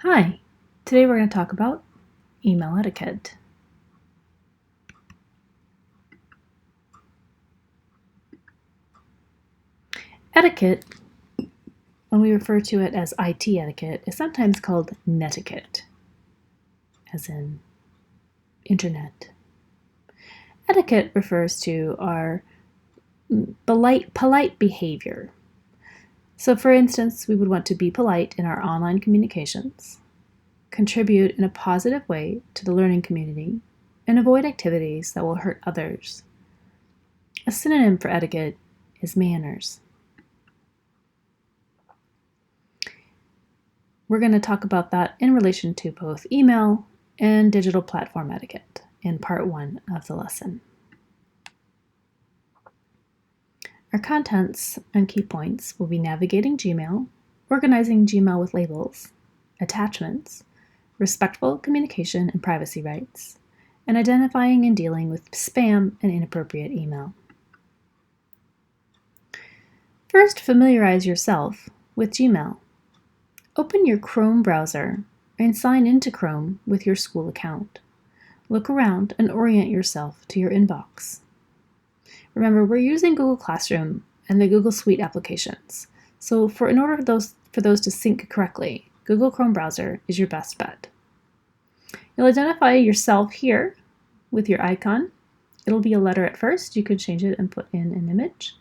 Hi, today we're going to talk about email etiquette. Etiquette, when we refer to it as IT etiquette, is sometimes called netiquette, as in internet. Etiquette refers to our polite behavior. So, for instance, we would want to be polite in our online communications, contribute in a positive way to the learning community, and avoid activities that will hurt others. A synonym for etiquette is manners. We're going to talk about that in relation to both email and digital platform etiquette in part 1 of the lesson. Our contents and key points will be navigating Gmail, organizing Gmail with labels, attachments, respectful communication and privacy rights, and identifying and dealing with spam and inappropriate email. First, familiarize yourself with Gmail. Open your Chrome browser and sign into Chrome with your school account. Look around and orient yourself to your inbox. Remember, we're using Google Classroom and the Google Suite applications, so in order for those to sync correctly, Google Chrome browser is your best bet. You'll identify yourself here with your icon. It'll be a letter at first. You could change it and put in an image.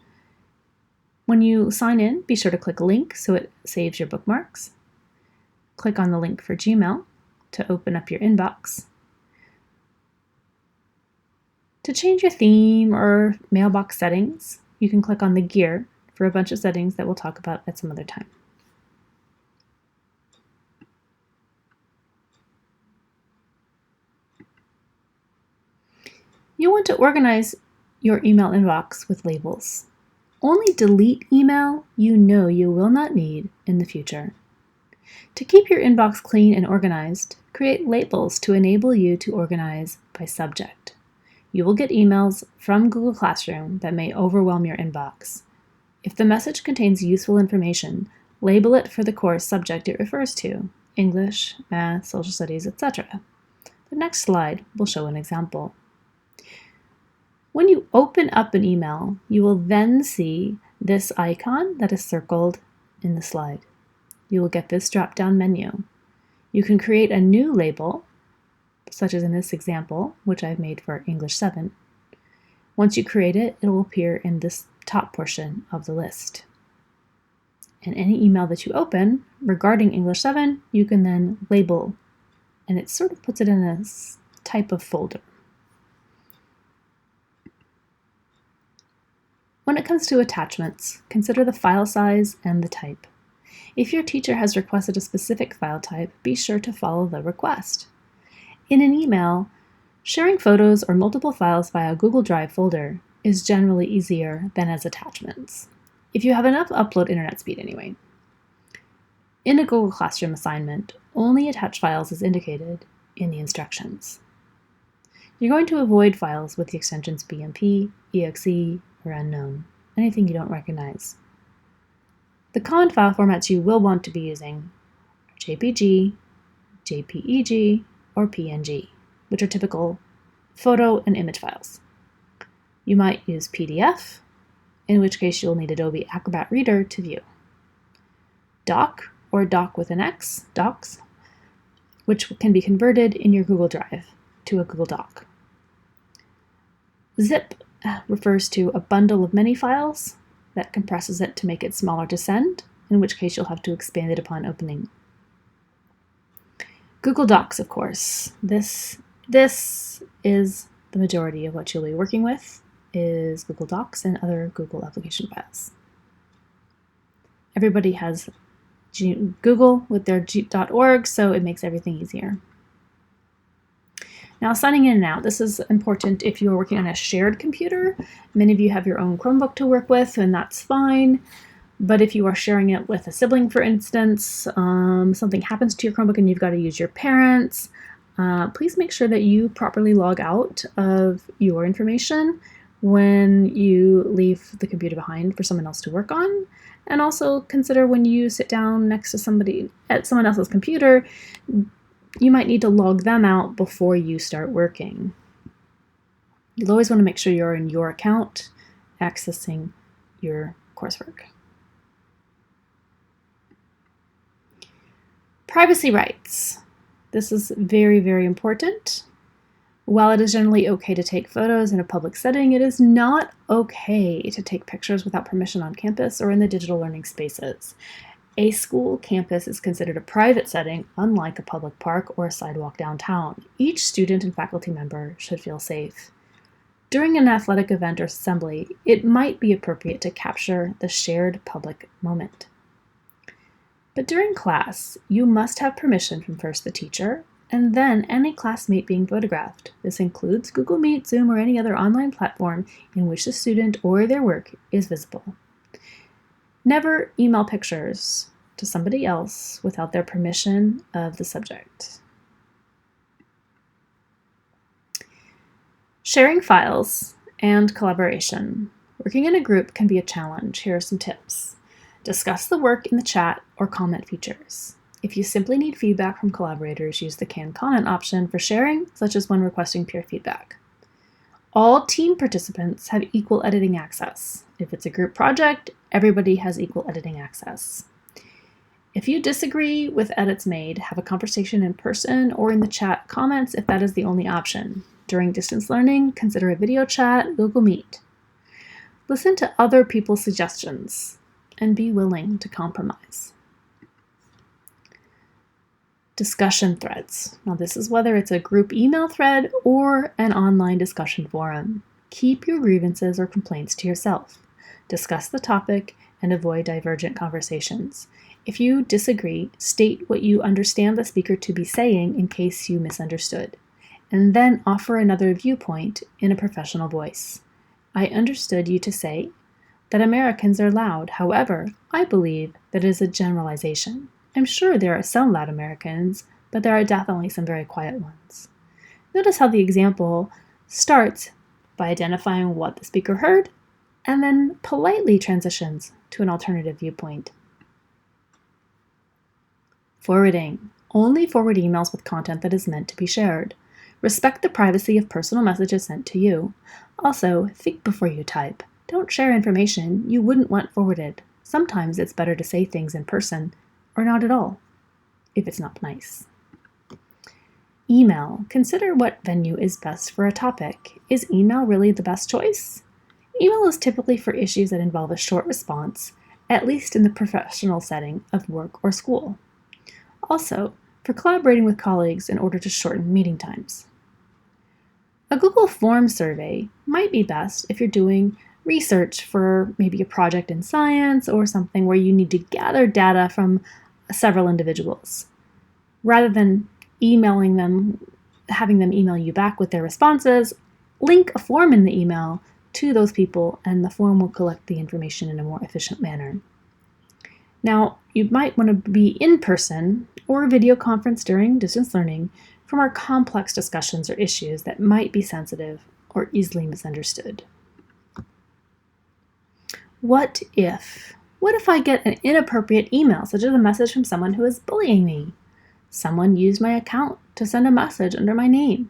When you sign in, be sure to click link so it saves your bookmarks. Click on the link for Gmail to open up your inbox. To change your theme or mailbox settings, you can click on the gear for a bunch of settings that we'll talk about at some other time. You'll want to organize your email inbox with labels. Only delete email you know you will not need in the future. To keep your inbox clean and organized, create labels to enable you to organize by subject. You will get emails from Google Classroom that may overwhelm your inbox. If the message contains useful information, label it for the course subject it refers to: English, math, social studies, etc. The next slide will show an example. When you open up an email, you will then see this icon that is circled in the slide. You will get this drop-down menu. You can create a new label, such as in this example, which I've made for English 7. Once you create it, it will appear in this top portion of the list. And any email that you open regarding English 7, you can then label, and it sort of puts it in a type of folder. When it comes to attachments, consider the file size and the type. If your teacher has requested a specific file type, be sure to follow the request. In an email, sharing photos or multiple files via a Google Drive folder is generally easier than as attachments, if you have enough upload internet speed anyway. In a Google Classroom assignment, only attach files is indicated in the instructions. You're going to avoid files with the extensions BMP, EXE, or unknown, anything you don't recognize. The common file formats you will want to be using are JPG, JPEG, or PNG, which are typical photo and image files. You might use PDF, in which case you'll need Adobe Acrobat Reader to view. Doc, or Doc with an X, Docs, which can be converted in your Google Drive to a Google Doc. Zip refers to a bundle of many files that compresses it to make it smaller to send, in which case you'll have to expand it upon opening. Google Docs, of course. This is the majority of what you'll be working with, is Google Docs and other Google application files. Everybody has Google with their .org, so it makes everything easier. Now, signing in and out, this is important if you're working on a shared computer. Many of you have your own Chromebook to work with, and that's fine. But if you are sharing it with a sibling, for instance, something happens to your Chromebook and you've got to use your parents', please make sure that you properly log out of your information when you leave the computer behind for someone else to work on. And also consider when you sit down next to somebody at someone else's computer, you might need to log them out before you start working. You'll always want to make sure you're in your account accessing your coursework. Privacy rights. This is very, very important. While it is generally okay to take photos in a public setting, it is not okay to take pictures without permission on campus or in the digital learning spaces. A school campus is considered a private setting, unlike a public park or a sidewalk downtown. Each student and faculty member should feel safe. During an athletic event or assembly, it might be appropriate to capture the shared public moment. But during class, you must have permission from first the teacher, and then any classmate being photographed. This includes Google Meet, Zoom, or any other online platform in which the student or their work is visible. Never email pictures to somebody else without their permission of the subject. Sharing files and collaboration. Working in a group can be a challenge. Here are some tips. Discuss the work in the chat or comment features. If you simply need feedback from collaborators, use the Can Comment option for sharing, such as when requesting peer feedback. All team participants have equal editing access. If it's a group project, everybody has equal editing access. If you disagree with edits made, have a conversation in person or in the chat comments if that is the only option. During distance learning, consider a video chat, Google Meet. Listen to other people's suggestions and be willing to compromise. Discussion threads. Now this is whether it's a group email thread or an online discussion forum. Keep your grievances or complaints to yourself. Discuss the topic and avoid divergent conversations. If you disagree, state what you understand the speaker to be saying in case you misunderstood, and then offer another viewpoint in a professional voice. I understood you to say that Americans are loud. However, I believe that it is a generalization. I'm sure there are some loud Americans, but there are definitely some very quiet ones. Notice how the example starts by identifying what the speaker heard and then politely transitions to an alternative viewpoint. Forwarding. Only forward emails with content that is meant to be shared. Respect the privacy of personal messages sent to you. Also, think before you type. Don't share information you wouldn't want forwarded. Sometimes it's better to say things in person or not at all, if it's not nice. Email. Consider what venue is best for a topic. Is email really the best choice? Email is typically for issues that involve a short response, at least in the professional setting of work or school. Also, for collaborating with colleagues in order to shorten meeting times. A Google Form survey might be best if you're doing research for maybe a project in science or something where you need to gather data from several individuals. Rather than emailing them, having them email you back with their responses, link a form in the email to those people and the form will collect the information in a more efficient manner. Now, you might want to be in person or video conference during distance learning for more complex discussions or issues that might be sensitive or easily misunderstood. What if? What if I get an inappropriate email, such as a message from someone who is bullying me? Someone used my account to send a message under my name.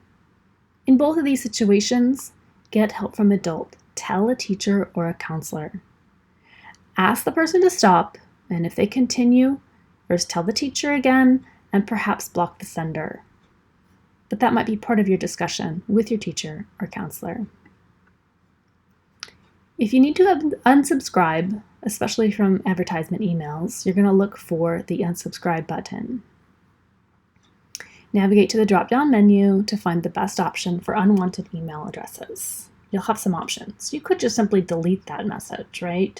In both of these situations, get help from an adult. Tell a teacher or a counselor. Ask the person to stop, and if they continue, first tell the teacher again, and perhaps block the sender. But that might be part of your discussion with your teacher or counselor. If you need to unsubscribe, especially from advertisement emails, you're going to look for the unsubscribe button. Navigate to the drop-down menu to find the best option for unwanted email addresses. You'll have some options. You could just simply delete that message, right?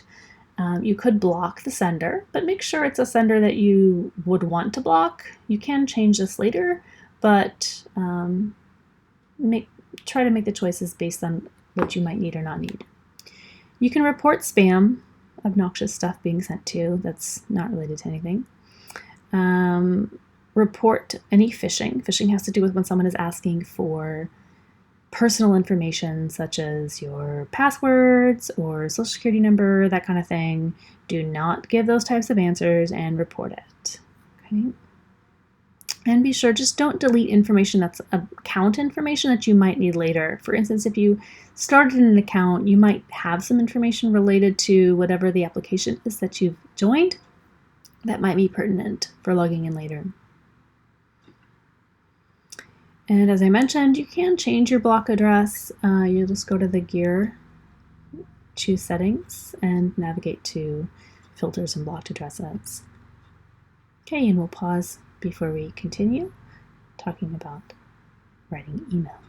You could block the sender, but make sure it's a sender that you would want to block. You can change this later, but try to make the choices based on what you might need or not need. You can report spam, obnoxious stuff being sent to you that's not related to anything. Report any phishing. Phishing has to do with when someone is asking for personal information such as your passwords or social security number, that kind of thing. Do not give those types of answers and report it. Okay. And be sure, just don't delete information that's account information that you might need later. For instance, if you started an account, you might have some information related to whatever the application is that you've joined that might be pertinent for logging in later. And as I mentioned, you can change your block address. You'll just go to the gear, choose settings, and navigate to filters and blocked addresses. Okay, and we'll pause before we continue talking about writing email.